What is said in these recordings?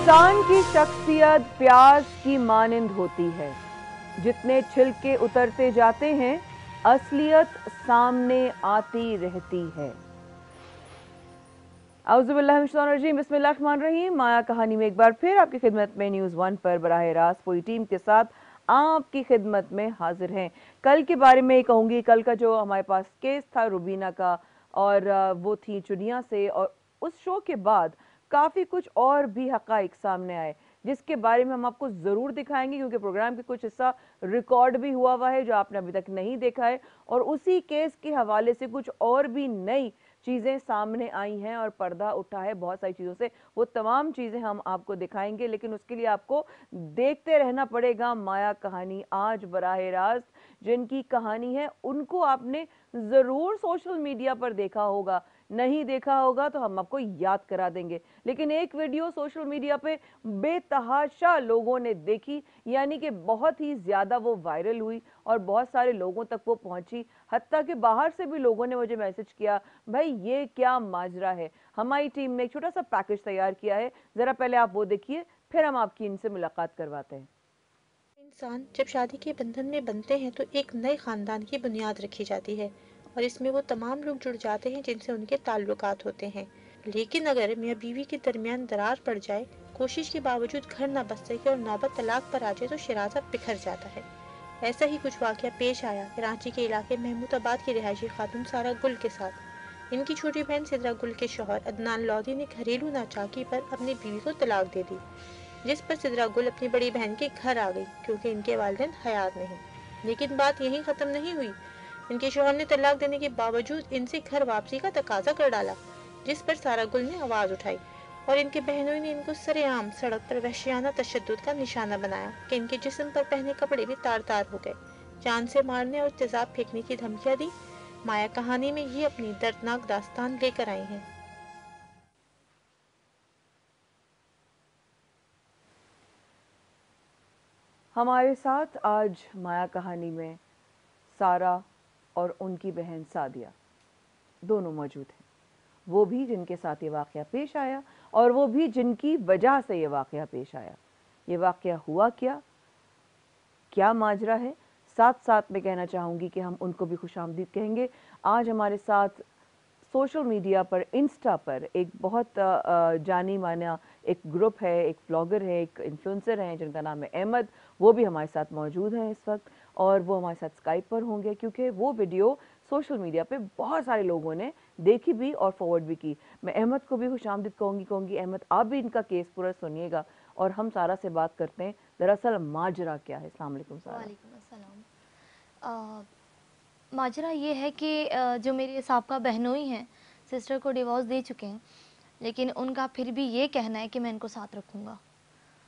इंसान की शख्सियत प्याज की मानिंद होती है। जितने छिलके उतरते जाते हैं, असलियत सामने आती रहती है। औज़ुबिल्लाहिमिनश्शैतानिर्रजीम, बिस्मिल्लाहिर्रहमानिर्रहीम। माया कहानी में एक बार फिर आपकी खिदमत में न्यूज़ वन पर बराह रास्त पूरी टीम के साथ आपकी खिदमत में हाजिर हैं। कल के बारे में कहूँगी, कल का जो हमारे पास केस था रुबीना का, और वो थी चुनिया से, और उस शो के बाद काफ़ी कुछ और भी हक़ाइक़ सामने आए जिसके बारे में हम आपको ज़रूर दिखाएंगे, क्योंकि प्रोग्राम के कुछ हिस्सा रिकॉर्ड भी हुआ है जो आपने अभी तक नहीं देखा है, और उसी केस के हवाले से कुछ और भी नई चीज़ें सामने आई हैं और पर्दा उठा है बहुत सारी चीज़ों से। वो तमाम चीज़ें हम आपको दिखाएंगे, लेकिन उसके लिए आपको देखते रहना पड़ेगा माया कहानी। आज बराह रास्त जिनकी कहानी है उनको आपने ज़रूर सोशल मीडिया पर देखा होगा, नहीं देखा होगा तो हम आपको याद करा देंगे। लेकिन एक वीडियो सोशल मीडिया पे बेतहाशा लोगों ने देखी, यानी कि बहुत ही ज़्यादा वो वायरल हुई और बहुत सारे लोगों तक वो पहुंची। हत्ता कि बाहर से भी लोगों ने मुझे मैसेज किया, भाई ये क्या माजरा है। हमारी टीम ने एक छोटा सा पैकेज तैयार किया है, ज़रा पहले आप वो देखिए, फिर हम आपकी इनसे मुलाकात करवाते हैं। इंसान जब शादी के बंधन में बनते हैं तो एक नए खानदान की बुनियाद रखी जाती है और इसमें वो तमाम लोग जुड़ जाते हैं जिनसे उनके ताल्लुकात होते हैं। लेकिन अगर मियाँ बीवी के दरमियान दरार पड़ जाए, कोशिश के बावजूद घर न बस सके और नौबत तलाक पर आ जाए तो शराज़ा बिखर जाता है। ऐसा ही कुछ वाकया पेश आया कराची के इलाके महमूदाबाद की रिहायशी खातून सारा गुल के साथ। इनकी छोटी बहन सिद्रा गुल के शौहर अदनान लोधी ने घरेलू नाचाकी पर अपनी बीवी को तलाक दे दी, जिस पर सिद्रा गुल अपनी बड़ी बहन के घर आ गई क्योंकि इनके वालिदैन हयात नहीं। लेकिन बात यहीं ख़त्म नहीं हुई। इनके शौहर ने तलाक देने के बावजूद इनसे घर वापसी का तकाजा कर डाला, जिस पर सारा गुल ने आवाज़ उठाई और इनके बहनों ने इनको सरेआम सड़क पर वहशियाना तशद्दुद का निशाना बनाया कि इनके जिस्म पर पहने कपड़े भी तार तार हो गए, जान से मारने और तेजाब फेंकने की धमकियाँ दी। माया कहानी में ये अपनी दर्दनाक दास्तान लेकर आई हैं। हमारे साथ आज माया कहानी में सारा और उनकी बहन सादिया दोनों मौजूद हैं। वो भी जिनके साथ ये वाक़या पेश आया और वो भी जिनकी वजह से ये वाक़या पेश आया। ये वाक़या हुआ क्या, क्या माजरा है, साथ साथ में कहना चाहूँगी कि हम उनको भी खुशामदीद कहेंगे। आज हमारे साथ सोशल मीडिया पर, इंस्टा पर एक बहुत जानी माना एक ग्रुप है, एक ब्लॉगर है, एक इन्फ्लुएंसर हैं जिनका नाम है अहमद। वो भी हमारे साथ मौजूद हैं इस वक्त, और वो हमारे साथ स्काइप पर होंगे क्योंकि वो वीडियो सोशल मीडिया पे बहुत सारे लोगों ने देखी भी और फॉरवर्ड भी की। मैं अहमद को भी खुशामदीद कहूँगी। अहमद, आप भी इनका केस पूरा सुनिएगा और हम सारा से बात करते हैं दरअसल माजरा क्या है। अस्सलाम वालेकुम सारा। वालेकुम अस्सलाम। माजरा ये है कि जो मेरे साबका बहनोई हैं, सिस्टर को डिवोर्स दे चुके हैं, लेकिन उनका फिर भी ये कहना है कि मैं इनको साथ रखूँगा।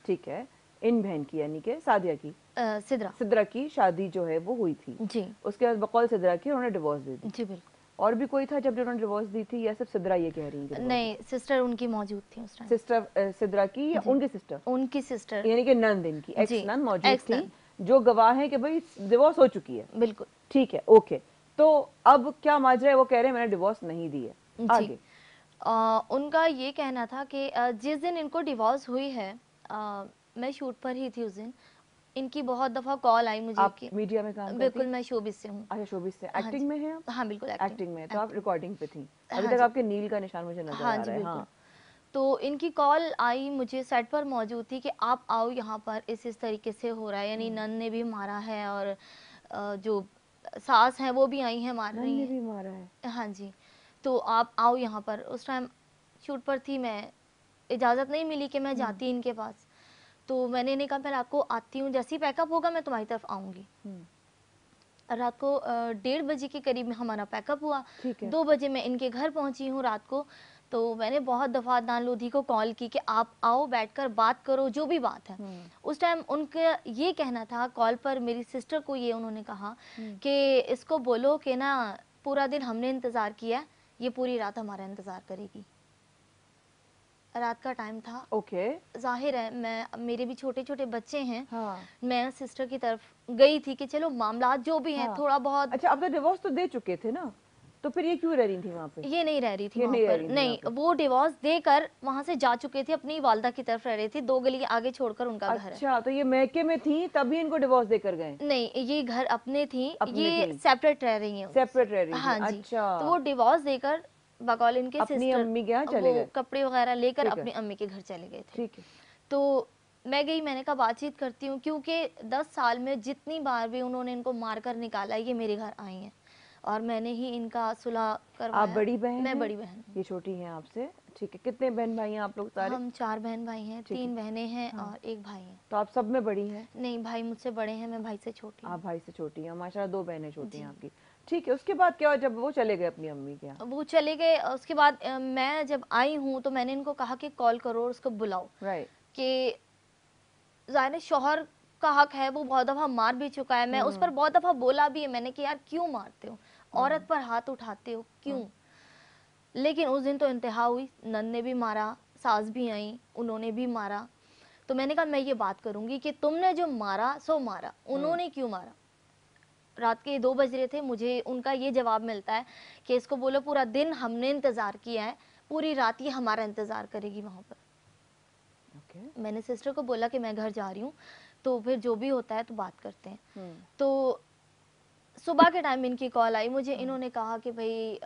ठीक है, इन बहन की यानी कि सादिया की, सिद्रा की शादी जो है वो हुई थी जी, उसके बाद बकौल सिद्रा की उन्होंने डिवोर्स दे दी। जी बिल्कुल। और भी कोई था जब उन्होंने डिवोर्स दी थी, या सिर्फ सिद्रा ये कह रही हैं कि डिवोर्स दी? नहीं, सिस्टर उनकी मौजूद थी उस टाइम। सिस्टर सिद्रा की या जी, उनकी सिस्टर? उनकी सिस्टर। यानी कि नंद, इनकी जी, एक्स नंद मौजूद एक्स थी नन। जो गवाह हैं कि भाई डिवोर्स हो चुकी है। बिल्कुल। ठीक है, ओके। तो अब क्या माजरा है, वो कह रहे हैं मैंने डिवोर्स नहीं दी है, जी, आगे? उनका ये कहना था कि जिस दिन इनको डिवोर्स हुई है, मैं शूट पर ही थी उस दिन। इनकी बहुत दफ़ा कॉल आई मुझे आप कि मीडिया में काम करती बिल्कुल हैं? मैं शोबिस से हूँ। अच्छा, शोबिस से। हाँ एक्टिंग जी, में हैं आप? हाँ बिल्कुल एक्टिंग में, तो आप एक्टिंग। रिकॉर्डिंग पे थी। अभी हाँ तक जी, आपके नील का निशान मुझे नजर हाँ आ जी रहा है। बिल्कुल। हाँ, तो इनकी कॉल आई, मुझे सेट पर मौजूद थी कि आप आओ यहाँ पर, इस तरीके से हो रहा है, यानी नन ने भी मारा है और जो सास हैं वो भी आई हैं, मार नंद रही ने हैं। भी मारा है? हाँ जी, तो आप आओ यहाँ पर। उस टाइम शूट पर थी मैं, इजाज़त नहीं मिली कि मैं जाती इनके पास। तो मैंने इन्हें कहा मैं रात को आती हूँ, जैसे ही पैकअप होगा मैं तुम्हारी तरफ आऊँगी। रात को 1:30 बजे के करीब में हमारा पैकअप हुआ। ठीक है। 2 बजे मैं इनके घर पहुंची हूँ रात को। तो मैंने बहुत दफ़ा अदनान लोधी को कॉल की कि आप आओ, बैठकर बात करो, जो भी बात है। उस टाइम उनका ये कहना था, कॉल पर मेरी सिस्टर को ये उन्होंने कहा कि इसको बोलो कि ना पूरा दिन हमने इंतज़ार किया, ये पूरी रात हमारा इंतज़ार करेगी। रात का टाइम था। ओके। ज़ाहिर है मैं, मेरे भी छोटे-छोटे बच्चे हैं। हाँ, मैं सिस्टर की तरफ गई थी कि चलो मामलात जो भी हैं हाँ। थोड़ा बहुत। अच्छा, आप तो डिवोर्स तो दे चुके थे ना? तो फिर ये क्यों रह रही थी वहाँ पे? ये नहीं रह रही थी ये वहाँ नहीं रह पर, रही थी नहीं, वहाँ पे। वो डिवोर्स देकर वहां से जा चुके थे, अपनी वालदा की तरफ रह रही थी, 2 गली आगे छोड़कर उनका घर है। अच्छा, तो ये मैके में थी तभी इनको डिवोर्स देकर गए? नहीं, ये घर अपने थी, अपने ये थी, सेपरेट रह रही हैं उनसे। सेपरेट रह रही थी। हाँ जी, तो वो अच्छा, डिवोर्स देकर बकौल इनके अपनी सिस्टर अम्मी के यहाँ चले वो गए। कपड़े वगैरह लेकर ठीक है, अपनी अम्मी के घर चले गए थे। ठीक है। तो मैं गई, मैंने कहा बातचीत करती हूँ, क्योंकि 10 साल में जितनी बार भी उन्होंने इनको मारकर निकाला, ये मेरे घर आई हैं और मैंने ही इनका सुलह आप करवाया। बड़ी बहन मैं हैं? बड़ी बहन हूँ। ये छोटी हैं आपसे, ठीक है। कितने बहन भाई हैं आप लोग सारे? हम 4 बहन भाई हैं, ठीक है। 3 बहनें हैं हाँ। और 1 भाई है। तो आप सब में बड़ी हैं? नहीं, भाई मुझसे बड़े हैं, मैं भाई से छोटी हूँ। आप भाई से छोटी हैं, माशाल्लाह 2 बहनें छोटी हैं जी। आपकी। ठीक है, उसके बाद क्या हुआ जब वो चले गए अपनी अम्मी के यहाँ? वो चले गए, उसके बाद मैं जब आई हूँ तो मैंने इनको कहा कि कॉल करो और उसको बुलाओ, राइट। कि ज़ाहिर है शौहर का हक है, वो बहुत दफ़ा मार भी चुका है, मैं उस पर बहुत दफ़ा बोला भी है मैंने कि यार क्यों मारते हो, औरत पर हाथ उठाते हो क्यों। लेकिन उस दिन तो इंतहा हुई, नन ने भी मारा, सास भी आई, उन्होंने भी मारा। तो मैंने कहा मैं ये बात करूंगी कि तुमने जो मारा सो मारा, उन्होंने क्यों मारा। रात के 2 बज रहे थे, मुझे उनका ये जवाब मिलता है कि इसको बोलो पूरा दिन हमने इंतज़ार किया है, पूरी रात ये हमारा इंतज़ार करेगी वहाँ पर। ओके। मैंने सिस्टर को बोला कि मैं घर जा रही हूँ, तो फिर जो भी होता है तो बात करते हैं। तो सुबह के टाइम इनकी कॉल आई मुझे, इन्होंने कहा कि भाई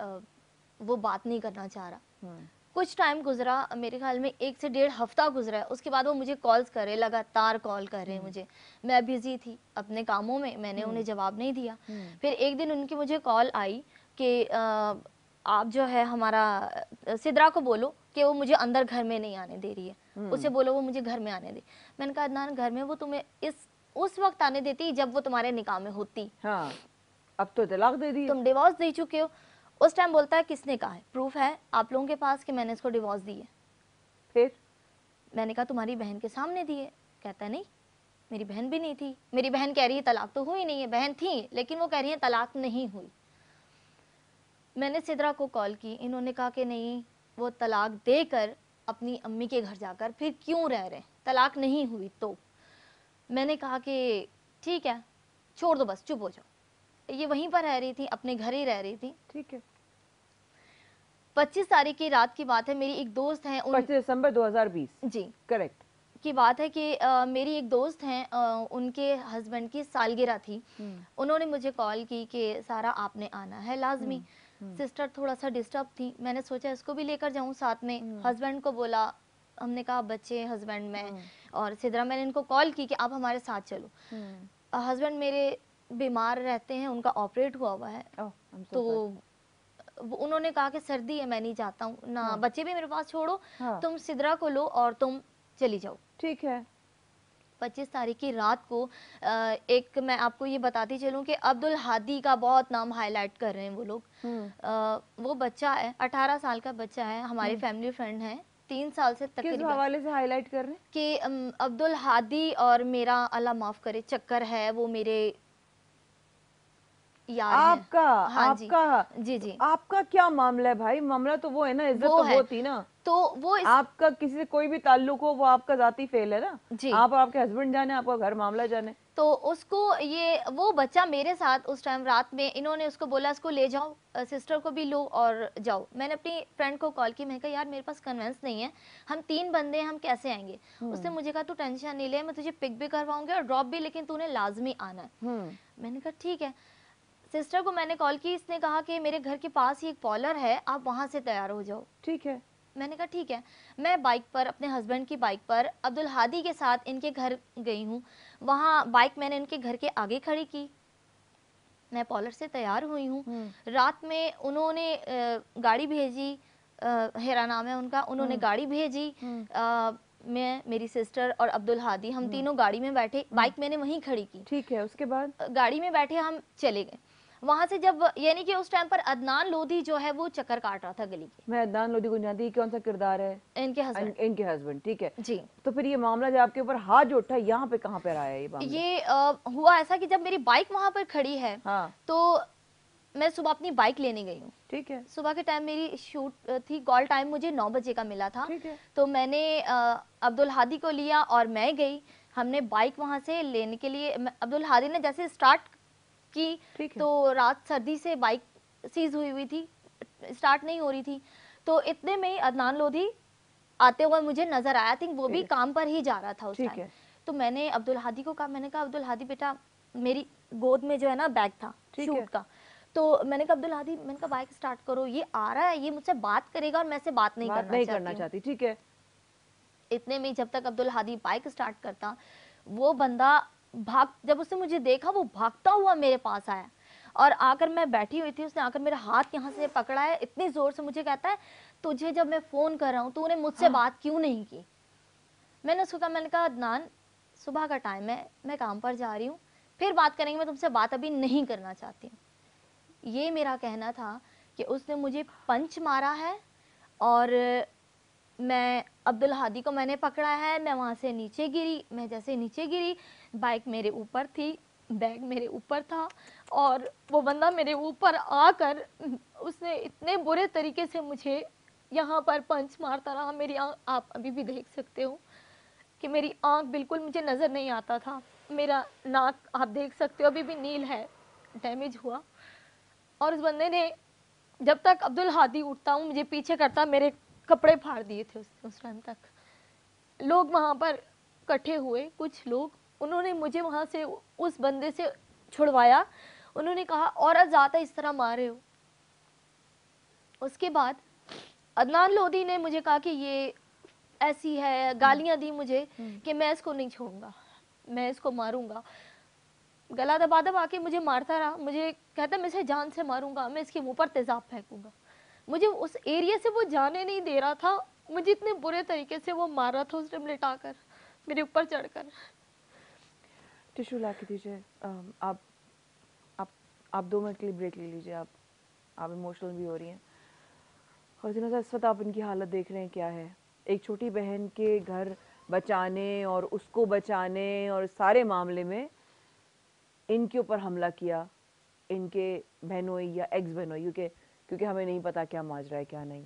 वो बात नहीं करना चाह रहा। कुछ टाइम गुजरा, मेरे ख्याल में 1 से 1.5 हफ्ता गुजरा है, उसके बाद वो मुझे कॉल्स कर रहे, लगातार कॉल कर रहे हैं मुझे। मैं बिजी थी अपने कामों में, मैंने उन्हें जवाब नहीं दिया। फिर एक दिन उनकी मुझे कॉल आई कि आप जो है हमारा सिद्रा को बोलो कि वो मुझे अंदर घर में नहीं आने दे रही है, उसे बोलो वो मुझे घर में आने दे। मैंने कहा अदनान, घर में वो तुम्हें उस वक्त आने देती जब वो तुम्हारे निकाह में होती। हाँ, अब तो तलाक दे दी। तुम डिवोर्स दे चुके हो। उस टाइम बोलता है किसने कहा है, प्रूफ है आप लोगों के पास कि मैंने इसको डिवोर्स दी है। फिर मैंने कहा तुम्हारी बहन के सामने दी है। कहता है नहीं, मेरी बहन भी नहीं थी। मेरी बहन कह रही है तलाक तो हुई नहीं है, बहन थी लेकिन वो कह रही है तलाक नहीं हुई। मैंने सिद्रा को कॉल की, इन्होंने कहा कि नहीं, वो तलाक देकर अपनी अम्मी के घर जाकर फिर क्यों रह रहे, तलाक नहीं हुई। तो मैंने कहा कि ठीक है छोड़ दो, बस चुप हो जाओ। ये वहीं पर रह रही थी, अपने घर ही रह रही थी। ठीक है। 25 तारीख की रात की बात है, मेरी एक दोस्त है 25 दिसंबर 2020। जी करेक्ट। की बात है कि मेरी एक दोस्त हैं, उनके हस्बैंड की सालगिरह थी। उन्होंने मुझे कॉल की कि सारा आपने आना है लाजमी। सिस्टर थोड़ा सा डिस्टर्ब थी, मैंने सोचा इसको भी लेकर जाऊं साथ में। हस्बैंड को बोला, हमने कहा बच्चे, हस्बैंड, मैं और सिद्रा, मैंने इनको कॉल की कि आप हमारे साथ चलो। हस्बैंड मेरे बीमार रहते हैं, उनका ऑपरेट हुआ हुआ है। तो उन्होंने कहा कि सर्दी है, मैं नहीं जाता हूँ ना, बच्चे भी मेरे पास छोड़ो, तुम सिद्रा को लो और तुम चली जाओ। ठीक है। 25 तारीख की रात को एक मैं आपको ये बताती चलूं कि अब्दुल हादी का बहुत नाम हाईलाइट कर रहे हैं वो लोग। वो बच्चा है, 18 साल का बच्चा है, हमारे फैमिली फ्रेंड है, 3 साल से तकरीबन। किस हवाले से हाईलाइट कर रहे हैं? कि अब्दुल हादी और मेरा अल्लाह माफ करे चक्कर है, वो मेरे यार आपका है। हाँ आपका जी जी। आपका क्या मामला है भाई? मामला तो वो है ना, इज्जत तो वो थी ना। तो वो आपका किसी से कोई भी ताल्लुक हो, वो आपका जाती फेल है ना जी। आप और आपके हस्बैंड जाने, आपका घर मामला जाने। तो उसको ये वो बच्चा मेरे साथ उस टाइम रात में, इन्होंने उसको बोला इसको ले जाओ, सिस्टर को भी लो और जाओ। मैंने अपनी फ्रेंड को कॉल की, मैंने कहा यार मेरे पास कन्वेंस नहीं है, हम 3 बंदे हैं, हम कैसे आएंगे। उसने मुझे कहा तू टेंशन नहीं ले, मैं तुझे पिक भी करवाऊंगी और ड्रॉप भी, लेकिन तूने लाजमी आना है। मैंने कहा ठीक है। सिस्टर को मैंने कॉल की, इसने कहा कि मेरे घर के पास ही एक पार्लर है, आप वहां से तैयार हो जाओ। ठीक है। मैंने कहा ठीक है। मैं बाइक पर, अपने हस्बैंड की बाइक पर अब्दुल हादी के साथ इनके घर गई हूँ। वहाँ बाइक मैंने इनके घर के आगे खड़ी की, मैं पार्लर से तैयार हुई हूँ। रात में उन्होंने गाड़ी भेजी, हेरा नाम है उनका, उन्होंने गाड़ी भेजी। मैं, मेरी सिस्टर और अब्दुल हादी, हम तीनों गाड़ी में बैठे, बाइक मैंने वहीं खड़ी की। ठीक है। उसके बाद गाड़ी में बैठे हम चले गए। वहां से जब, यानी कि उस टाइम पर अदनान लोधी जो है वो चक्कर काट रहा था गली के। मैं अदनान लोधी को जानती, कौन सा किरदार है? इनके हस्बैंड। इनके हस्बैंड। ठीक है जी। तो फिर ये मामला जो आपके ऊपर हाथ जो उठा, यहाँ पे कहाँ पर आया ये मामला? ये हुआ ऐसा कि जब मेरी बाइक वहां पर खड़ी है, तो मैं सुबह अपनी बाइक लेने गई हूँ। ठीक है। सुबह के टाइम मेरी शूट थी, कॉल टाइम मुझे 9 बजे का मिला था। ठीक है। तो मैंने अब्दुल हादी को लिया और मैं गई, हमने बाइक वहां से लेने के लिए, अब्दुल हादी ने जैसे स्टार्ट की तो रात सर्दी से बाइक सीज हुई थी, स्टार्ट नहीं हो रही थी। तो इतने में ही अदनान लोधी आते हुए मुझे नजर आया। थिंक वो भी ठीक है। काम पर ही जा रहा था उस ठीक टाइम। है। तो मैंने अब्दुल हादी को कहा, मैंने कहा अब्दुल हादी बेटा, मेरी गोद में जो है ना बैग था ठीक है। शूट का। तो मैंने कहा अब्दुल हादी, मैंने कहा बाइक स्टार्ट करो, ये आ रहा है, ये मुझसे बात करेगा और मैं से बात नहीं बात करना नहीं चाहती करना हूँ। चाहती। ठीक है। इतने में जब तक अब्दुल हादी बाइक स्टार्ट करता, वो बंदा जब उसने मुझे देखा वो भागता हुआ मेरे पास आया और आकर, मैं बैठी हुई थी, उसने आकर मेरा हाथ यहाँ से पकड़ा है इतनी जोर से, मुझे कहता है तुझे जब मैं फोन कर रहा हूँ तूने मुझसे हाँ। बात क्यों नहीं की। मैंने उसको कहा, मैंने कहा अदनान सुबह का टाइम है, मैं काम पर जा रही हूँ, फिर बात करेंगे, मैं तुमसे बात अभी नहीं करना चाहती हूँ। ये मेरा कहना था कि उसने मुझे पंच मारा है और मैं अब्दुल हादी को मैंने पकड़ा है, मैं वहाँ से नीचे गिरी। मैं जैसे नीचे गिरी, बाइक मेरे ऊपर थी, बैग मेरे ऊपर था और वो बंदा मेरे ऊपर आकर उसने इतने बुरे तरीके से मुझे यहाँ पर पंच मारता रहा। मेरी आँख आप अभी भी देख सकते हो कि मेरी आँख बिल्कुल मुझे नज़र नहीं आता था। मेरा नाक आप देख सकते हो अभी भी नील है, डैमेज हुआ। और उस बंदे ने जब तक अब्दुल हादी उठता हूँ मुझे पीछे करता, मेरे कपड़े फाड़ दिए थे उसने। उस टाइम तक लोग वहाँ पर इकट्ठे हुए, कुछ लोग, उन्होंने मुझे वहाँ से उस बंदे से छुड़वाया। उन्होंने कहा औरत ज़्यादा इस तरह मारे हो। उसके बाद अदनान लोधी ने मुझे कहा कि ये ऐसी है, गालियां दी मुझे कि मैं इसको नहीं छोड़ूंगा, मैं इसको मारूंगा। गला दबा दबा के मुझे मारता रहा। मुझे कहता मैं इसे जान से मारूंगा, मैं इसके मुंह पर तेजाब फेंकूंगा। मुझे उस एरिया से वो जाने नहीं दे रहा था। मुझे इतने बुरे तरीके से वो मार रहा था उस टाइम, लिटाकर मेरे ऊपर चढ़कर। टिश्यू ला के दीजिए। आप आप 2 मिनट के लिए ब्रेक ले लीजिए। आप इमोशनल भी हो रही हैं। और जिन्होंने इस वक्त आप इनकी हालत देख रहे हैं क्या है। एक छोटी बहन के घर बचाने और उसको बचाने और सारे मामले में इनके ऊपर हमला किया, इनके बहनोई या एक्स बहनोई, क्योंकि हमें नहीं पता क्या माजरा है क्या नहीं।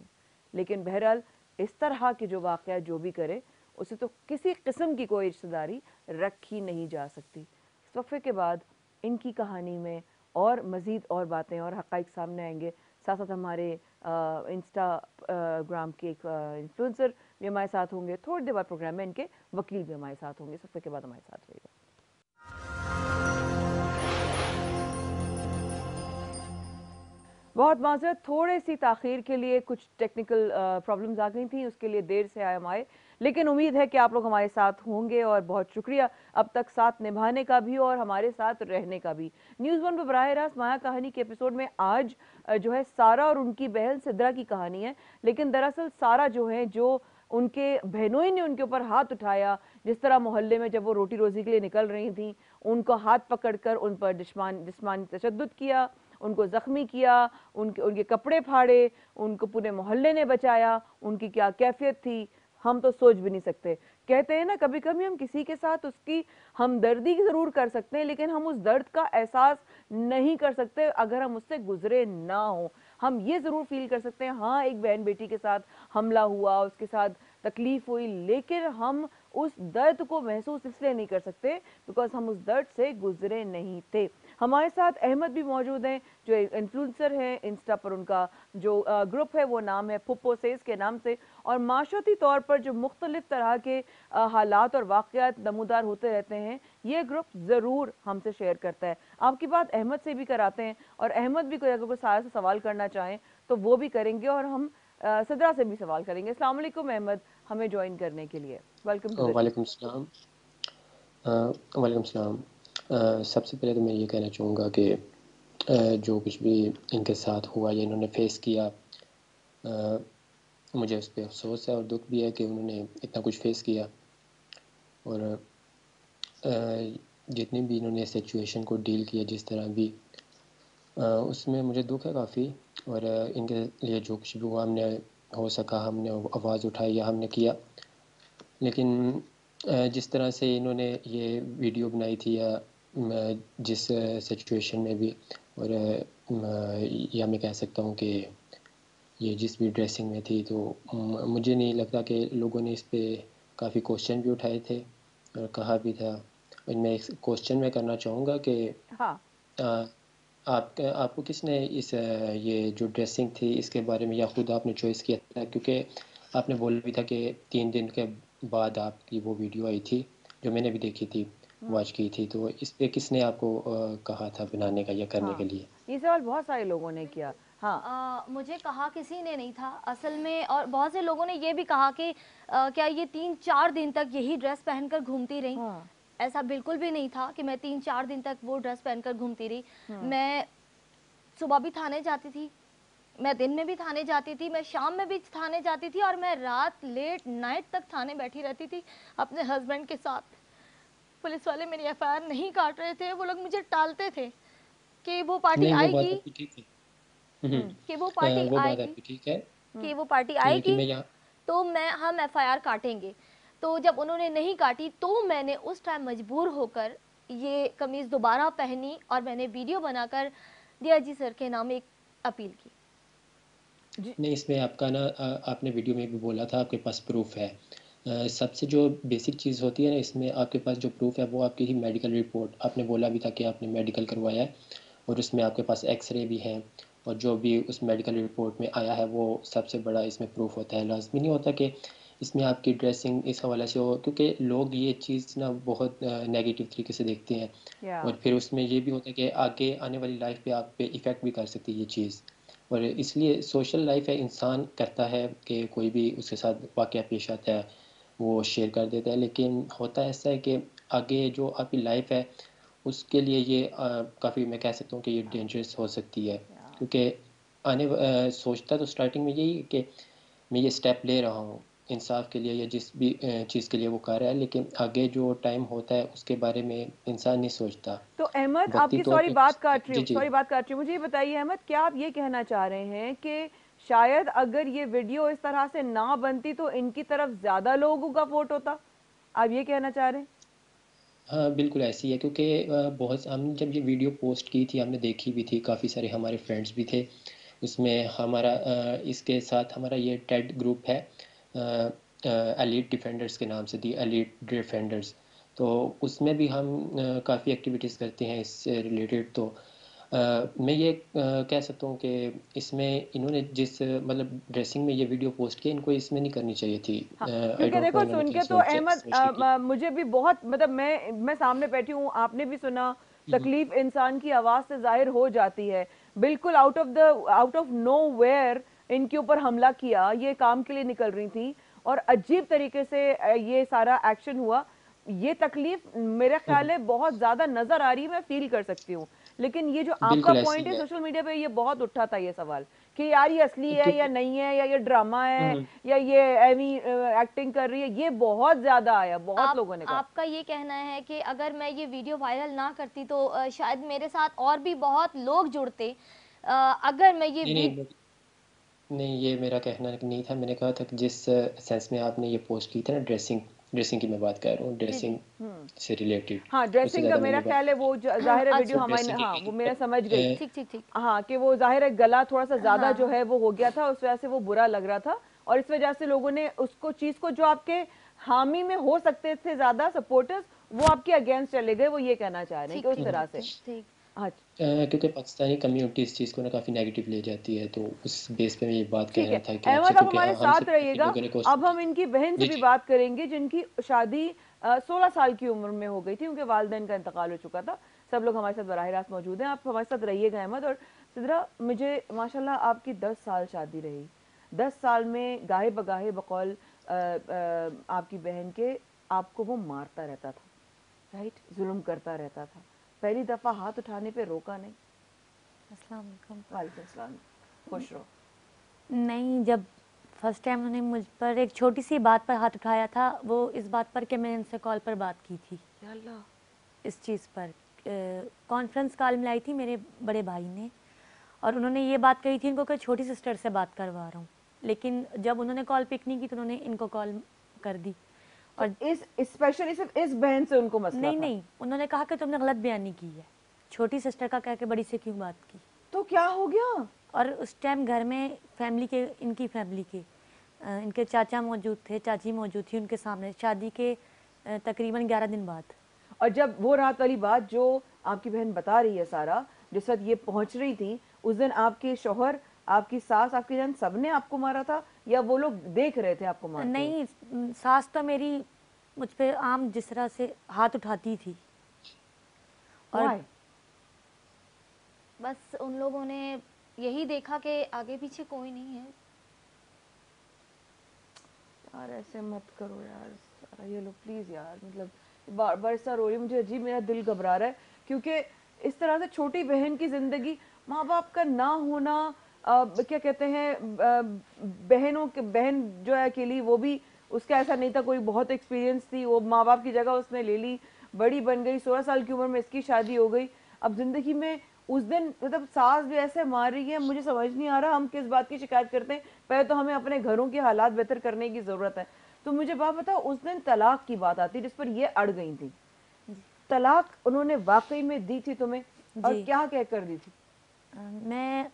लेकिन बहरहाल इस तरह के जो वाक़या जो भी करे उसे तो किसी किस्म की कोई रिश्तेदारी रखी नहीं जा सकती। इस वक्फे के बाद इनकी कहानी में और मज़ीद और बातें और हक़ाइक़ सामने आएंगे। साथ साथ हमारे इंस्टाग्राम के एक इन्फ्लुएंसर भी हमारे साथ होंगे। थोड़ी देर बाद प्रोग्राम में इनके वकील भी हमारे साथ होंगे। इस वक्फे के बाद हमारे साथ रहेगा। बहुत माज़रत, थोड़े सी ताख़ीर के लिए, कुछ टेक्निकल प्रॉब्लम्स आ गई थी, उसके लिए देर से आए हम आए। लेकिन उम्मीद है कि आप लोग हमारे साथ होंगे और बहुत शुक्रिया अब तक साथ निभाने का भी और हमारे साथ रहने का भी। न्यूज़ वन पर बराह रास्त माया कहानी के एपिसोड में आज जो है सारा और उनकी बहन सिद्रा की कहानी है। लेकिन दरअसल सारा जो है, जो उनके बहनोई ने उनके ऊपर हाथ उठाया, जिस तरह मोहल्ले में जब वो रोटी रोज़ी के लिए निकल रही थी, उनको हाथ पकड़कर उन पर जिस्मानी तशद्दुद किया, उनको ज़ख्मी किया, उनके उनके कपड़े फाड़े, उनको पूरे मोहल्ले ने बचाया, उनकी क्या कैफियत थी हम तो सोच भी नहीं सकते। कहते हैं ना, कभी कभी हम किसी के साथ उसकी हमदर्दी ज़रूर कर सकते हैं, लेकिन हम उस दर्द का एहसास नहीं कर सकते अगर हम उससे गुजरे ना हो। हम ये ज़रूर फील कर सकते हैं, हाँ एक बहन बेटी के साथ हमला हुआ, उसके साथ तकलीफ़ हुई, लेकिन हम उस दर्द को महसूस इसलिए नहीं कर सकते बिकॉज हम उस दर्द से गुजरे नहीं थे। हमारे साथ अहमद भी मौजूद हैं, जो इन्फ्लुएंसर हैं। इंस्टा पर उनका जो ग्रुप है वो नाम है फुप्पो सेज के नाम से, और माशरती तौर पर जो मुख्तलिफ तरह के हालात और वाक़यात नमूदार होते रहते हैं, ये ग्रुप ज़रूर हमसे शेयर करता है। आपकी बात अहमद से भी कराते हैं, और अहमद भी कोई अगर कोई सारा से सवाल करना चाहें तो वो भी करेंगे, और हम सदरा से भी सवाल करेंगे। अस्सलाम वालेकुम अहमद, हमें ज्वाइन करने के लिए वेलकम टू द शो। वालेकुम सलाम। वालेकुम सलाम। सबसे पहले तो मैं ये कहना चाहूँगा कि जो कुछ भी इनके साथ हुआ या इन्होंने फेस किया, मुझे उस पर अफसोस है और दुख भी है कि उन्होंने इतना कुछ फेस किया। और जितनी भी इन्होंने सिचुएशन को डील किया जिस तरह भी, उसमें मुझे दुख है काफ़ी। और इनके लिए जो कुछ भी हुआ, हमने हो सका हमने आवाज़ उठाई या हमने किया। लेकिन जिस तरह से इन्होंने ये वीडियो बनाई थी या जिस सिचुएशन में भी, और या मैं कह सकता हूँ कि ये जिस भी ड्रेसिंग में थी, तो मुझे नहीं लगता कि लोगों ने इस पे काफ़ी क्वेश्चन भी उठाए थे और कहा भी था। और मैं एक क्वेश्चन मैं करना चाहूँगा कि हाँ। आपको किसने ये जो ड्रेसिंग थी इसके बारे में, या खुद आपने चॉइस किया था? क्योंकि आपने बोला भी था कि 3 दिन के बाद आपकी वो वीडियो आई थी, जो मैंने भी देखी थी, वॉच की थी। तो इस पे किसने आपको कहा था बनाने का या करने के हाँ, लिए? ये सवाल बहुत सारे लोगों ने किया। हाँ, मुझे कहा किसी ने नहीं था असल में, और बहुत से लोगों ने ये भी कहा कि क्या ये 3-4 दिन तक यही ड्रेस पहनकर घूमती रही? हाँ, ऐसा बिल्कुल भी नहीं था कि मैं 3-4 दिन तक वो ड्रेस पहनकर घूमती रही। हुँ, मैं सुबह भी थाने जाती थी, मैं दिन में भी थाने जाती थी, मैं शाम में भी थाने जाती थी, और मैं रात लेट नाइट तक थाने बैठी रहती थी अपने हस्बैंड के साथ। पुलिस वाले मेरी एफआईआर नहीं काट रहे थे, वो लोग मुझे टालते थे कि वो पार्टी नहीं, वो बात आएगी, आपकी ठीक है। हुँ, हुँ, कि वो पार्टी वो बात आएगी, आपकी ठीक है कि हुँ, वो पार्टी कि आएगी, मैं यहाँ तो हम एफआईआर काटेंगे। तो जब उन्होंने नहीं काटी तो मैंने उस टाइम मजबूर होकर ये कमीज दोबारा पहनी और मैंने वीडियो बनाकर डीआईजी सर के नाम एक अपील की। जी, नहीं, इसमें आपका ना आपने वीडियो में भी बोला था आपके पास प्रूफ़ है। सबसे जो बेसिक चीज़ होती है ना इसमें, आपके पास जो प्रूफ़ है वो आपकी ही मेडिकल रिपोर्ट। आपने बोला भी था कि आपने मेडिकल करवाया है और उसमें आपके पास एक्स-रे भी हैं, और जो भी उस मेडिकल रिपोर्ट में आया है वो सबसे बड़ा इसमें प्रूफ़ होता है। लाज़मी नहीं होता कि इसमें आपकी ड्रेसिंग इस हवाले से हो, क्योंकि लोग ये चीज़ ना बहुत नेगेटिव तरीके से देखते हैं, या और फिर उसमें ये भी होता है कि आगे आने वाली लाइफ़ पे आप पे इफ़ेक्ट भी कर सकती है ये चीज़। और इसलिए सोशल लाइफ है, इंसान करता है कि कोई भी उसके साथ वाक़या पेश आता है, वो शेयर कर देता है। लेकिन होता ऐसा है कि आगे जो आपकी लाइफ है, उसके लिए ये काफ़ी, मैं कह सकता हूँ कि ये डेंजरस हो सकती है। या क्योंकि सोचता तो स्टार्टिंग में यही है कि मैं ये स्टेप ले रहा हूँ इंसाफ के लिए, या जिस भी चीज़ के लिए वो कर रहा है, लेकिन आगे जो टाइम होता है उसके बारे में इंसान नहीं सोचता। तो अहमद, वक़्ती आपकी तौर सॉरी पे बात काट रही जी, हूँ, जी। सॉरी बात काट रही हूँ। मुझे ये बताइए अहमद, क्या आप ये कहना चाह रहे हैं कि शायद अगर ये वीडियो इस तरह से ना बनती तो इनकी तरफ ज़्यादा लोगों का वोट होता? आप ये कहना चाह रहे हैं? हाँ, बिल्कुल ऐसी है, क्योंकि बहुत हमने जब ये वीडियो पोस्ट की थी हमने देखी भी थी, काफ़ी सारे हमारे फ्रेंड्स भी थे। उसमें हमारा इसके साथ हमारा ये टेड ग्रुप है, एलीट डिफेंडर्स के नाम से, दी एलीट डिफेंडर्स। तो उसमें भी हम काफ़ी एक्टिविटीज़ करते हैं इससे रिलेटेड। तो मैं ये कह सकता हूँ कि इसमें इन्होंने जिस मतलब ड्रेसिंग में ये वीडियो पोस्ट की, इनको इसमें नहीं करनी चाहिए थी। हाँ, आई क्योंकि डोंट नो देखो इन्होंने सुन क्या के तो अहमद सोच के की। मुझे भी बहुत मतलब मैं सामने बैठी हूँ, आपने भी सुना, हम्म, तकलीफ इंसान की आवाज़ से ज़ाहिर हो जाती है। बिल्कुल आउट ऑफ नोवेयर इनके ऊपर हमला किया, ये काम के लिए निकल रही थी और अजीब तरीके से ये सारा एक्शन हुआ। ये तकलीफ मेरे ख्याल है बहुत ज़्यादा नज़र आ रही है, मैं फ़ील कर सकती हूँ। लेकिन ये जो आपका बिल्कुल पॉइंट ऐसी है है, सोशल मीडिया पे ये बहुत उठा था ये सवाल कि यार ये असली है या क्योंकि नहीं है या ये ड्रामा है हम्म, या ये एमी एक्टिंग कर रही है, ये बहुत ज्यादा आया, बहुत आप लोगों ने कहा। आपका ये कहना है कि अगर मैं ये वीडियो वायरल ना करती तो शायद मेरे साथ और भी बहुत लोग जुड़ते। अगर मैं ये नहीं वीड नहीं नहीं, ये मेरा कहना नहीं था। मैंने कहा था कि जिस सेंस में आपने ये पोस्ट की थी ना, ड्रेसिंग ड्रेसिंग की मैं बात कर रहा हूँ, जी जी। ड्रेसिंग हम्म। से रिलेटेड, हाँ, उससे ड्रेसिंग का ज़्यादा मैंने मेरा ये बात ख्याल है वो जाहिर है वीडियो अच्छा, वो हमारे, ड्रेसिंग हाँ वो मैं समझ गई। की ठीक ठीक ठीक। हाँ, कि वो जाहिर है गला थोड़ा सा ज्यादा हाँ जो हाँ। है वो हो गया था, उस वजह से वो बुरा लग रहा था और इस वजह से लोगों ने उसको चीज को जो आपके हामी में हो सकते थे ज्यादा सपोर्टर्स, वो आपके अगेंस्ट चले गए, वो ये कहना चाह रहे हैं ठीक कि उस ठीक तरह ठीक से। ठीक ठीक। हाँ, क्योंकि पाकिस्तानी कम्युनिटी इस चीज़ को ना काफ़ी नेगेटिव ले जाती है, तो उस बेस पे मैं ये बात कह ठीक रहा है था कि आपसे, अहमद, आप क्योंकि हमारे हमसे साथ भी काफ़ी रहिएगा। लोगों ने क्वेश्चन अब हम किया। इनकी बहन से जी, भी जी। बात करेंगे जिनकी शादी 16 साल की उम्र में हो गई थी, उनके वालिदैन का इंतकाल हो चुका था। सब लोग हमारे साथ बराह रास्त मौजूद हैं, आप हमारे साथ रहिएगा अहमद। और सिद्रा, मुझे माशाल्लाह आपकी 10 साल शादी रही, 10 साल में गाहे बगाहे बकौल आपकी बहन के आपको वो मारता रहता था, राइट, जुल्म करता रहता था, पहली दफा हाथ उठाने पे रोका नहीं? अस्सलाम वालेकुम। वालेकुम सलाम, खुश रहो। नहीं, जब फर्स्ट टाइम उन्होंने मुझ पर एक छोटी सी बात पर हाथ उठाया था, वो इस बात पर कि मैंने उनसे कॉल पर बात की थी, या अल्लाह। इस चीज़ पर कॉन्फ्रेंस कॉल मिलाई थी मेरे बड़े भाई ने, और उन्होंने ये बात कही थी इनको कि छोटी सिस्टर से बात करवा रहा हूँ। लेकिन जब उन्होंने कॉल पिक नहीं की तो उन्होंने इनको कॉल कर दी। तो और इस स्पेशली सिर्फ इस बहन से उनको मसला नहीं था? नहीं, उन्होंने कहा कि तुमने गलत बयानी की है, छोटी सिस्टर का कह के बड़ी से क्यों बात की। तो क्या हो गया? और उस टाइम घर में फैमिली के, इनकी फैमिली के इनके चाचा मौजूद थे, चाची मौजूद थी उनके सामने, शादी के तकरीबन 11 दिन बाद। और जब वो रात वाली बात जो आपकी बहन बता रही है सारा, जिस वक्त ये पहुंच रही थी, उस दिन आपके शौहर, आपकी सास, आपकी जान सबने आपको मारा था या वो लोग देख रहे थे आपको मारते हुए? नहीं, सास तो मेरी मुझ पे आम जिस तरह से हाथ उठाती थी। और Why? बस उन लोगों ने यही देखा कि आगे पीछे कोई नहीं है। यार ऐसे मत करो यार सारा, ये लो प्लीज यार, मतलब बार बार ऐसा रो रही हूँ, मुझे अजीब, मेरा दिल घबरा रहा है क्योंकि इस तरह से छोटी बहन की जिंदगी, माँ बाप का ना होना, क्या कहते हैं, बहनों के, बहन जो है अकेली, वो भी उसका ऐसा नहीं था, कोई बहुत एक्सपीरियंस थी, वो माँ बाप की जगह उसने ले ली, बड़ी बन गई, 16 साल की उम्र में इसकी शादी हो गई। अब जिंदगी में उस दिन मतलब सास भी ऐसे मार रही है, मुझे समझ नहीं आ रहा हम किस बात की शिकायत करते हैं। पहले तो हमें अपने घरों के हालात बेहतर करने की जरूरत है। तो मुझे बात बताओ, उस दिन तलाक की बात आती जिस पर ये अड़ गई थी, तलाक उन्होंने वाकई में दी थी तुम्हें और जी क्या कह कर दी थी? मैं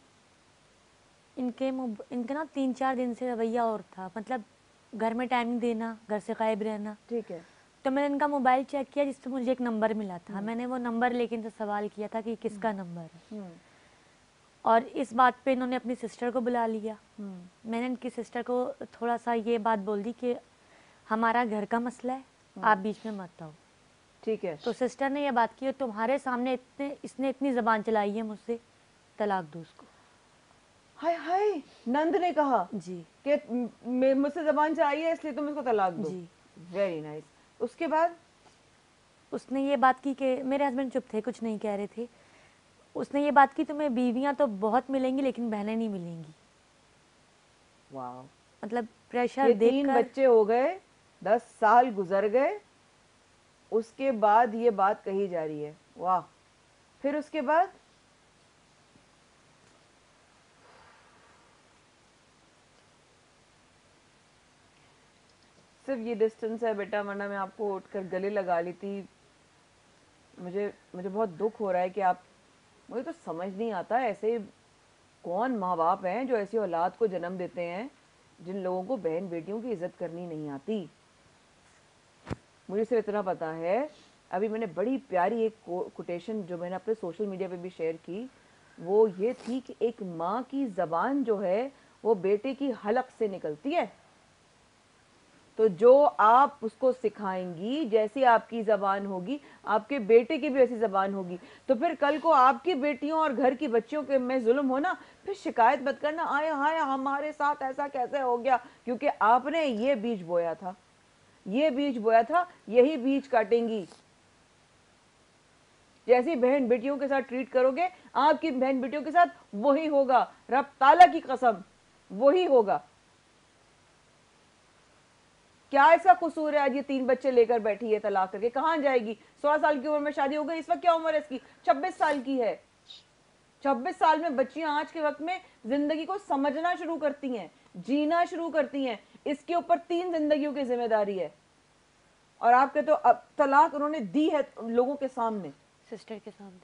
इनके ना 3-4 दिन से रवैया और था, मतलब घर में टाइम नहीं देना, घर से गायब रहना। ठीक है। तो मैंने इनका मोबाइल चेक किया जिससे मुझे एक नंबर मिला था। मैंने वो नंबर लेके इनसे सवाल किया था कि किसका नंबर है, हम्म। और इस बात पे इन्होंने अपनी सिस्टर को बुला लिया। हम्म। मैंने इनकी सिस्टर को थोड़ा सा ये बात बोल दी कि हमारा घर का मसला है, आप बीच में मत आओ। ठीक है। तो सिस्टर ने ये बात की, तुम्हारे सामने इसने इतनी ज़बान चलाई है मुझसे, तलाक दो उसको। हाय हाय, नंद ने कहा जी कि मुझसे जबान चाहिए है इसलिए तुम इसको तलाक दो। जी। Very nice. उसके बाद उसने ये बात की कि मेरे हस्बैंड चुप थे, कुछ नहीं कह रहे थे। उसने ये बात की, तुम्हें बीवियां तो बहुत मिलेंगी लेकिन बहनें नहीं मिलेंगी। वाह, मतलब प्रेशर ये 3 देखकर। बच्चे हो गए, 10 साल गुजर गए, उसके बाद ये बात कही जा रही है। वाह। फिर उसके बाद सिर्फ ये डिस्टेंस है बेटा, वरना मैं आपको उठकर गले लगा लेती। मुझे मुझे बहुत दुख हो रहा है कि आप, मुझे तो समझ नहीं आता ऐसे कौन माँ बाप हैं जो ऐसी औलाद को जन्म देते हैं जिन लोगों को बहन बेटियों की इज्जत करनी नहीं आती। मुझे सिर्फ इतना पता है, अभी मैंने बड़ी प्यारी एक कोटेशन जो मैंने अपने सोशल मीडिया पे भी शेयर की, वो ये थी कि एक माँ की जबान जो है वो बेटे की हलक से निकलती है, तो जो आप उसको सिखाएंगी, जैसी आपकी जबान होगी, आपके बेटे की भी वैसी जबान होगी। तो फिर कल को आपकी बेटियों और घर की बच्चियों के में जुल्म हो ना, फिर शिकायत मत करना, आए हाय हमारे साथ ऐसा कैसे हो गया, क्योंकि आपने ये बीज बोया था, ये बीज बोया था, यही बीज काटेंगी। जैसी बहन बेटियों के साथ ट्रीट करोगे, आपकी बहन बेटियों के साथ वही होगा, रब ताला की कसम वही होगा। क्या इसका कसूर है? आज ये 3 बच्चे लेकर बैठी है तलाक करके, कहां जाएगी? 16 साल की उम्र में शादी हो गई, इस वक्त क्या उम्र है इसकी? 26 साल की है। 26 साल में बच्चियां आज के वक्त में जिंदगी को समझना शुरू करती हैं, जीना शुरू करती हैं। इसके ऊपर 3 जिंदगियों की जिम्मेदारी है, और आप कहते हो अब तलाक उन्होंने दी है लोगों के सामने, सिस्टर के सामने,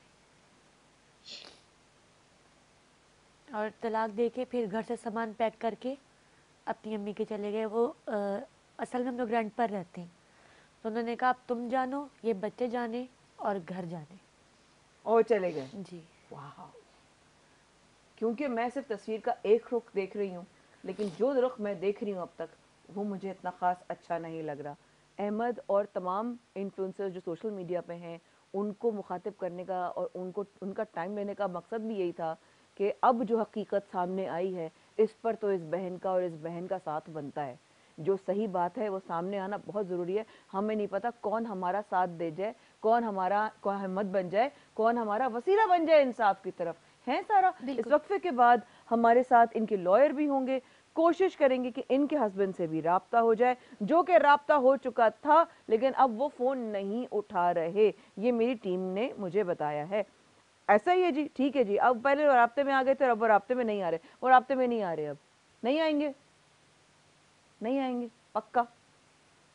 और तलाक दे के फिर घर से सामान पैक करके अपनी अम्मी के चले गए। वो असल में हम लोग रेंट पर रहते हैं, तो उन्होंने कहा अब तुम जानो, ये बच्चे जाने और घर जाने। और चले गए। जी वाह। क्योंकि मैं सिर्फ तस्वीर का एक रुख देख रही हूँ, लेकिन जो रुख मैं देख रही हूँ अब तक, वो मुझे इतना खास अच्छा नहीं लग रहा। अहमद और तमाम इन्फ्लुएंसर्स जो सोशल मीडिया पे हैं, उनको मुखातिब करने का और उनको उनका टाइम लेने का मकसद भी यही था कि अब जो हकीकत सामने आई है, इस पर तो इस बहन का और इस बहन का साथ बनता है। जो सही बात है वो सामने आना बहुत ज़रूरी है। हमें नहीं पता कौन हमारा साथ दे जाए, कौन हिम्मत बन जाए, कौन हमारा वसीला बन जाए इंसाफ की तरफ, है सारा। इस बिल्कुल। वक्फे के बाद हमारे साथ इनके लॉयर भी होंगे, कोशिश करेंगे कि इनके हस्बैंड से भी राब्ता हो जाए, जो कि राब्ता हो चुका था, लेकिन अब वो फ़ोन नहीं उठा रहे, ये मेरी टीम ने मुझे बताया है। ऐसा ही है जी, ठीक है जी। अब पहले वो राब्ते में आ गए थे, अब वो राब्ते में नहीं आ रहे, वो राब्ते में नहीं आ रहे, अब नहीं आएंगे, नहीं आएंगे पक्का।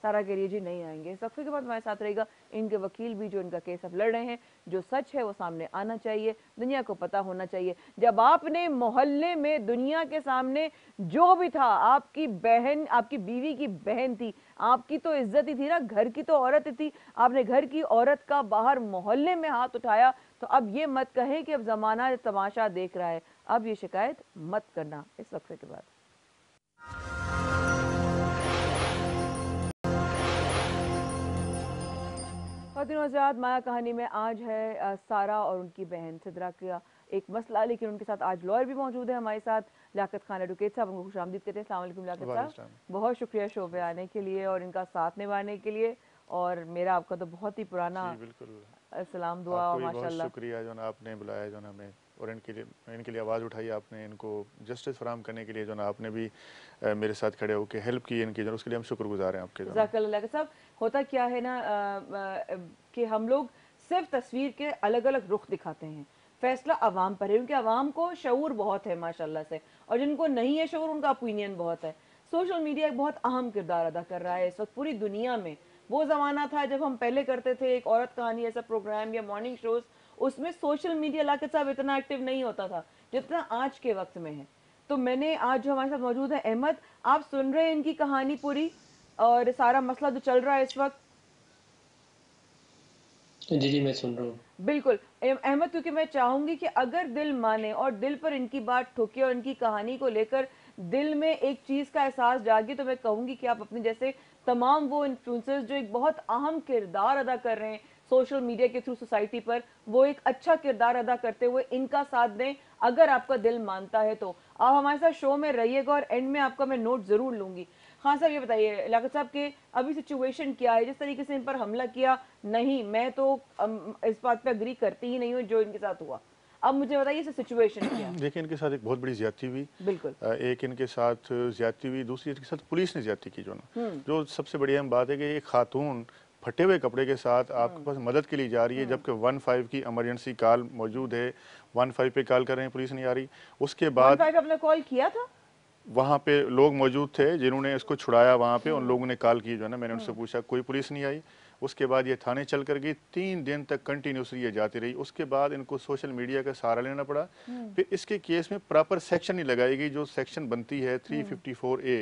सारा कह रही है जी नहीं आएंगे। इस वक्फे के बाद हमारे साथ रहेगा इनके वकील भी जो इनका केस अब लड़ रहे हैं। जो सच है वो सामने आना चाहिए, दुनिया को पता होना चाहिए। जब आपने मोहल्ले में दुनिया के सामने जो भी था, आपकी बहन, आपकी बीवी की बहन थी, आपकी तो इज्जत ही थी ना, घर की तो औरत ही थी, आपने घर की औरत का बाहर मोहल्ले में हाथ उठाया, तो अब ये मत कहें कि अब जमाना तमाशा देख रहा है। अब ये शिकायत मत करना इस वक्फे के बाद। ख़वातीन हज़रात, माया कहानी में आज है सारा और उनकी बहन सिद्रा का एक मसला, लेकिन उनके साथ आज लॉयर भी मौजूद है हमारे साथ, लियाकत खान एडवोकेट साहब। उनको खुशामदीद कहते हैं। अस्सलाम वालेकुम लियाकत साहब, बहुत शुक्रिया शो पे आने के लिए और इनका साथ निभाने के लिए। और मेरा आपका तो बहुत ही पुराना सलाम दुआ, माशाल्लाह। शुक्रिया जो ना आपने बुलाया, जो ना हमें, और इनके लिए आवाज़ उठाई आपने, इनको जस्टिस फराहम करने के लिए जो ना आपने भी मेरे साथ खड़े होकर हेल्प की इनकी, जो उसके लिए हम शुक्रगुजार हैं आपके। जज़ाकल्लाह साहब। होता क्या है ना कि हम लोग सिर्फ तस्वीर के अलग अलग रुख दिखाते हैं, फैसला आवाम पर है, क्योंकि आवाम को शऊर बहुत है माशाल्लाह से, और जिनको नहीं है शऊर उनका ओपिनियन बहुत है। सोशल मीडिया एक बहुत अहम किरदार अदा कर रहा है इस वक्त पूरी दुनिया में। वो ज़माना था जब हम पहले करते थे एक औरत कहानी ऐसा प्रोग्राम या मॉर्निंग शोज, उसमें सोशल मीडिया लियाकत साहब इतना एक्टिव नहीं होता था जितना आज के वक्त में है। तो मैंने आज जो हमारे साथ मौजूद है अहमद, आप सुन रहे हैं इनकी कहानी पूरी और सारा मसला जो चल रहा है इस वक्त? जी जी मैं सुन रहा हूँ। बिल्कुल अहमद, क्योंकि मैं चाहूंगी कि अगर दिल माने और दिल पर इनकी बात ठुके और इनकी कहानी को लेकर दिल में एक चीज का एहसास जागे, तो मैं कहूंगी कि आप अपने जैसे तमाम वो इन्फ्लुएंसर्स जो एक बहुत अहम किरदार अदा कर रहे हैं सोशल मीडिया के थ्रू सोसाइटी पर, वो एक अच्छा किरदार अदा करते हुए इनका साथ दें अगर आपका दिल मानता है तो। आप हमारे साथ शो में रहिएगा और एंड में आपका मैं नोट जरूर लूंगी। हाँ साहब, ये बताइए लियाकत साहब के अभी सिचुएशन क्या है, जिस तरीके से इन पर हमला किया? नहीं, मैं तो इस बात पे अग्री करती ही नहीं हूँ जो इनके साथ हुआ। अब मुझे बताइए इस सिचुएशन क्या है? देखिए, इनके साथ एक बहुत बड़ी ज्यादती हुई। बिल्कुल। एक इनके साथ ज्यादती हुई, दूसरी इनके साथ पुलिस ने ज्यादती की। जो ना जो सबसे बड़ी अहम बात है कि एक खातून फटे हुए कपड़े के साथ आपके पास मदद के लिए जा रही है, जबकि 15 की इमरजेंसी कॉल मौजूद है, 15 पे कॉल कर रहे हैं, पुलिस नहीं आ रही। उसके बाद 15 आपने कॉल किया था? वहाँ पे लोग मौजूद थे जिन्होंने इसको छुड़ाया, वहाँ पे उन लोगों ने कॉल की। जो है ना, मैंने उनसे पूछा, कोई पुलिस नहीं आई। उसके बाद ये थाने चल कर गई, 3 दिन तक कंटिन्यूसली ये जाती रही। उसके बाद इनको सोशल मीडिया का सहारा लेना पड़ा। फिर इसके केस में प्रॉपर सेक्शन नहीं लगाई गई, जो सेक्शन बनती है 354A,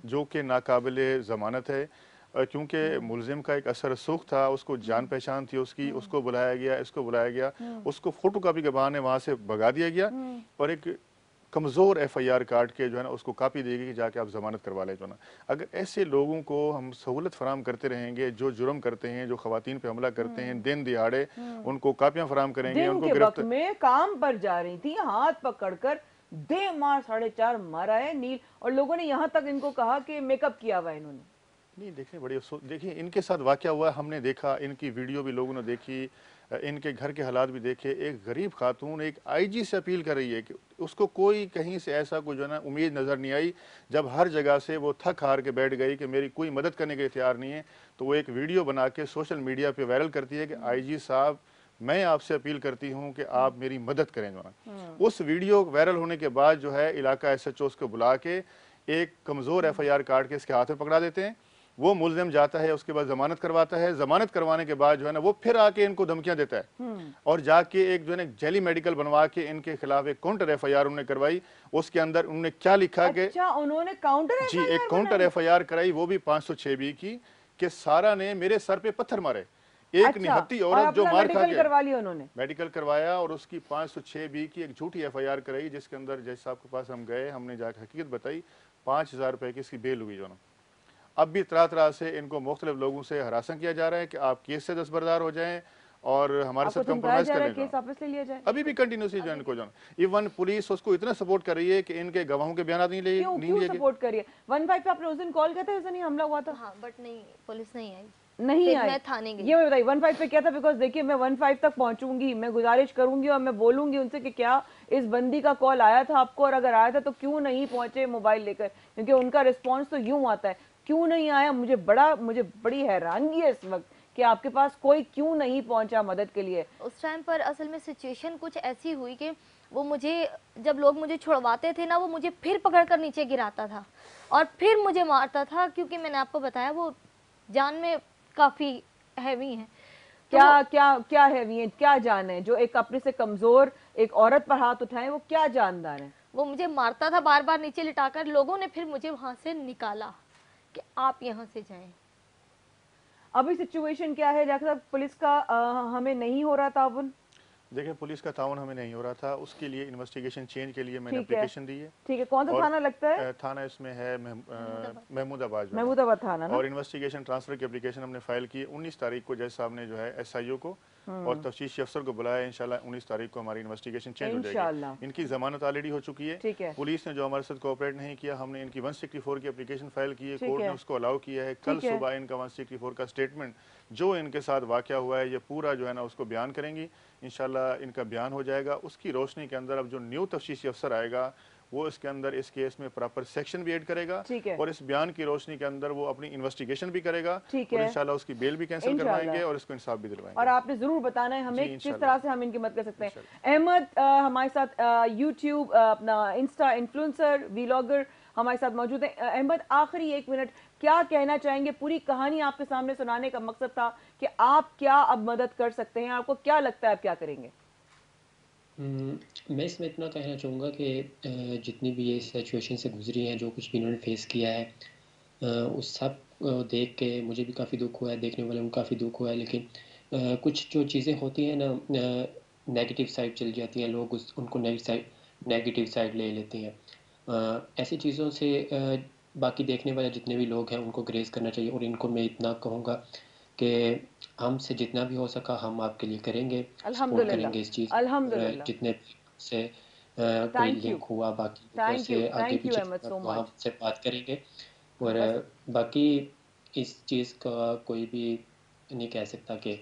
जो कि नाकाबिले ज़मानत है, क्योंकि मुलजिम का एक असर रसूख था, उसको जान पहचान थी उसकी, उसको बुलाया गया, इसको बुलाया गया, उसको फोटो कापी के बहाने वहाँ से भगा दिया गया और एक कमज़ोर FIR काट के जो है ना उसको कापी देगी कि जाके आप ज़मानत करवा लें। जो ना, अगर ऐसे लोगों को हम सहूलत फराम करते रहेंगे, जो जुर्म करते हैं, जो ख़वातीन पे हमला करते हैं, दिन दिहाड़े उनको कापियाँ फराम करेंगे, उनको गिरफ्तार में काम पर जा रही थी, हाथ पकड़कर दे मार 4.5 मारा है नील, और लोगों ने यहाँ तक इनको कहा कि मेकअप किया हुआ है इन्होंने। नहीं, देखिए बड़ी अफसोस, देखिए इनके साथ वाक़या हुआ, हमने देखा, इनकी वीडियो भी लोगों ने देखी, इनके घर के हालात भी देखे। एक गरीब खातून एक IG से अपील कर रही है कि उसको कोई कहीं से ऐसा कोई जो है ना उम्मीद नज़र नहीं आई। जब हर जगह से वो थक हार के बैठ गई कि मेरी कोई मदद करने के लिए तैयार नहीं है, तो वो एक वीडियो बना के सोशल मीडिया पे वायरल करती है कि IG साहब, मैं आपसे अपील करती हूँ कि आप मेरी मदद करें। जो ना उस वीडियो वायरल होने के बाद जो है इलाका SHO को बुला के एक कमज़ोर FIR काट के इसके हाथ में पकड़ा देते हैं। वो मुलजिम जाता है, उसके बाद जमानत करवाता है। जमानत करवाने के बाद जो है ना वो फिर आके इनको धमकियां देता है और जाके एक जो है ना जेली मेडिकल बनवा के इनके खिलाफ एक काउंटर FIR उन्होंने करवाई। उसके अंदर उन्होंने क्या लिखा कि अच्छा, उन्होंने काउंटर जी एक काउंटर FIR कराई, वो भी 506B की, कि सारा ने मेरे सर पे पत्थर मारे। एक निहत्ती औरत जो मार खा के करवा लिया उन्होंने, मेडिकल करवाया और उसकी 506B की एक झूठी FIR कराई, जिसके अंदर जज साहब के पास हम गए, हमने जाकर हकीकत बताई, 5000 रुपए की इसकी बेल हुई। जो ना अब भी तरह तरह से इनको मुख्तलिफ लोगों से हरासा किया जा रहा है कि आप केस से दस्तबरदार हो जाएं और हमारे साथ कंप्रोमाइज कर लें। केस वापस ले लिया जाए। अभी भी कंटिन्यूसली जो इनको जो इवन पुलिस उसको इतना सपोर्ट कर रही है कि इनके गवाहों के बयान नहीं लिए सपोर्ट कर रही है। 15 पे आपने उस दिन कॉल किया था, उस दिन हमला हुआ था? हाँ, बट नहीं, पुलिस नहीं आई, नहीं आई। मैं थाने गई। ये मैं बताइए 15 पे क्या था? बिकॉज देखिए, मैं 15 तक पहुंचूंगी, मैं गुजारिश करूंगी और मैं बोलूंगी उनसे कि क्या इस बंदी का कॉल आया था आपको, और अगर आया था तो क्यों नहीं पहुंचे मोबाइल लेकर, क्योंकि उनका रिस्पॉन्स तो यूं आता है, क्यों नहीं आया। मुझे बड़ी हैरानगी है इस वक्त कि आपके पास कोई क्यों नहीं पहुंचा मदद के लिए। उस टाइम पर असल में सिचुएशन कुछ ऐसी हुई कि वो मुझे, जब लोग मुझे छुड़वाते थे ना, वो मुझे फिर पकड़ कर नीचे गिराता था और फिर मुझे मारता था, क्योंकि मैंने आपको बताया वो जान में काफ़ी हैवी हैं। तो क्या क्या क्या है ये, क्या जान है जो एक अपने से कमजोर एक औरत पर हाथ उठाए, वो क्या जानदार है? वो मुझे मारता था बार बार नीचे लिटाकर, लोगों ने फिर मुझे वहाँ से निकाला कि आप यहाँ से जाएं। अभी सिचुएशन क्या है डॉक्टर साहब? पुलिस का हमें नहीं हो रहा ताउन? देखिए, पुलिस का ताउन हमें नहीं हो रहा था, उसके लिए इन्वेस्टिगेशन चेंज के लिए मैंने ठीक है, एप्लीकेशन दी है। ठीक है। कौन सा और थाना लगता है? थाना इसमें है महमूदाबाद। महमूदाबाद जो है। महमूदाबाद थाना ना? और इन्वेस्टिगेशन ट्रांसफर की एप्लीकेशन हमने फाइल की 19 तारीख को। जज साहब ने जो है एसआईओ को और तफ्तीशी अफसर को बुलाया। इंशाल्लाह 19 तारीख को हमारी इन्वेस्टिगेशन चेंज हो इंशाल्लाह। जाएगी। इनकी जमानत ऑलरेडी हो चुकी है। ठीक है, पुलिस ने जो हमारे साथ कोऑपरेट नहीं किया, हमने इनकी 164 की एप्लीकेशन फाइल की है, ठीक कोर्ट ने है, उसको अलाउ किया है। कल ठीक है। सुबह इनका 164 का स्टेटमेंट जो इनके साथ वाक़या हुआ है ये पूरा जो है ना उसको बयान करेंगी। इंशाल्लाह इनका बयान हो जाएगा। उसकी रोशनी के अंदर अब जो न्यू तफ्तीशी अफसर आएगा वो इसके अंदर इस केस में प्रॉपर सेक्शन भी ऐड करेगा ठीक है, और इस बयान की रोशनी के अंदर वो अपनी इन्वेस्टिगेशन भी करेगा ठीक और है, इंशाल्लाह उसकी बेल भी कैंसिल इंशाल्लाह। करवाएंगे और इसको इंसाफ भी और दिलवाएंगे। आपने जरूर बताना है हमें जी, किस इंशाल्लाह। तरह से हम इनकी मदद कर सकते हैं। इंशाल्लाह। अहमद हमारे साथ यूट्यूब अपना इंस्टा इन्फ्लुएंसर वीलॉगर हमारे साथ मौजूद है। अहमद, आखिरी 1 मिनट क्या कहना चाहेंगे? पूरी कहानी आपके सामने सुनाने का मकसद था कि आप क्या अब मदद कर सकते हैं, आपको क्या लगता है आप क्या करेंगे? मैं इसमें इतना कहना चाहूँगा कि जितनी भी ये सिचुएशन से गुजरी हैं, जो कुछ भी इन्होंने फेस किया है, उस सब देख के मुझे भी काफ़ी दुख हुआ है, देखने वालों को काफ़ी दुख हुआ है। लेकिन कुछ जो चीज़ें होती हैं ना, नेगेटिव साइड चली जाती हैं, लोग उनको नेगेटिव साइड ले लेते हैं। ऐसी चीज़ों से बाकी देखने वाले जितने भी लोग हैं उनको ग्रेस करना चाहिए। और इनको मैं इतना कहूँगा कि हमसे जितना भी हो सका हम आपके लिए करेंगे, सपोर्ट अल्हम्दुलिल्लाह, करेंगे इस चीज़ में। और अल्हम्दुलिल्लाह। जितने भी से कोई थैंक यू, लिंक हुआ बाकी लोगों से आगे थैंक यू पीछे अहमद हुआ, सो तो हम मच। उनसे बात करेंगे। और बस बाकी इस चीज़ का कोई भी नहीं कह सकता कि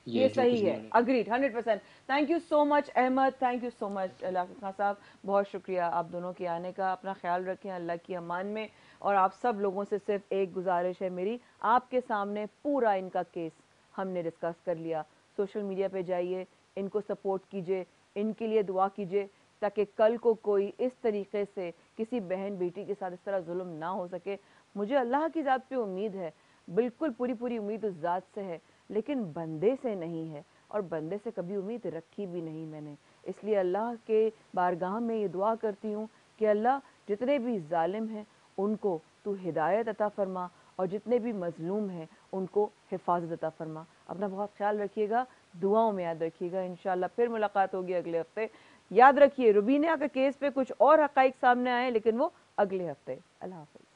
ये ये जो कुछ सही भी है। इन्होंने agreed 100%। Thank you so much Ahmed, thank you so much Laqib Khan साहब। बहुत शुक्रिया आप दोनों के आने का। अपना ख्याल रखें अल्लाह की अमान में। और आप सब लोगों से सिर्फ एक गुजारिश है मेरी, आपके सामने पूरा इनका केस हमने डिस्कस कर लिया। सोशल मीडिया पे जाइए, इनको सपोर्ट कीजिए, इनके लिए दुआ कीजिए ताकि कल को कोई इस तरीके से किसी बहन बेटी के साथ इस तरह जुल्म ना हो सके। मुझे अल्लाह की ज़ात पे उम्मीद है, बिल्कुल पूरी पूरी उम्मीद उस ज़ात से है, लेकिन बंदे से नहीं है और बंदे से कभी उम्मीद रखी भी नहीं मैंने। इसलिए अल्लाह के बारगाह में ये दुआ करती हूँ कि अल्लाह जितने भी जालिम हैं उनको तू हिदायत अता फरमा और जितने भी मजलूम हैं उनको हिफाजत अता फरमा। अपना बहुत ख्याल रखिएगा, दुआओं में याद रखिएगा। इंशाल्लाह फिर मुलाकात होगी अगले हफ्ते। याद रखिए रुबीना के केस पे कुछ और हक़ाइक़ सामने आए, लेकिन वो अगले हफ्ते। अल्लाह हाफ़िज़।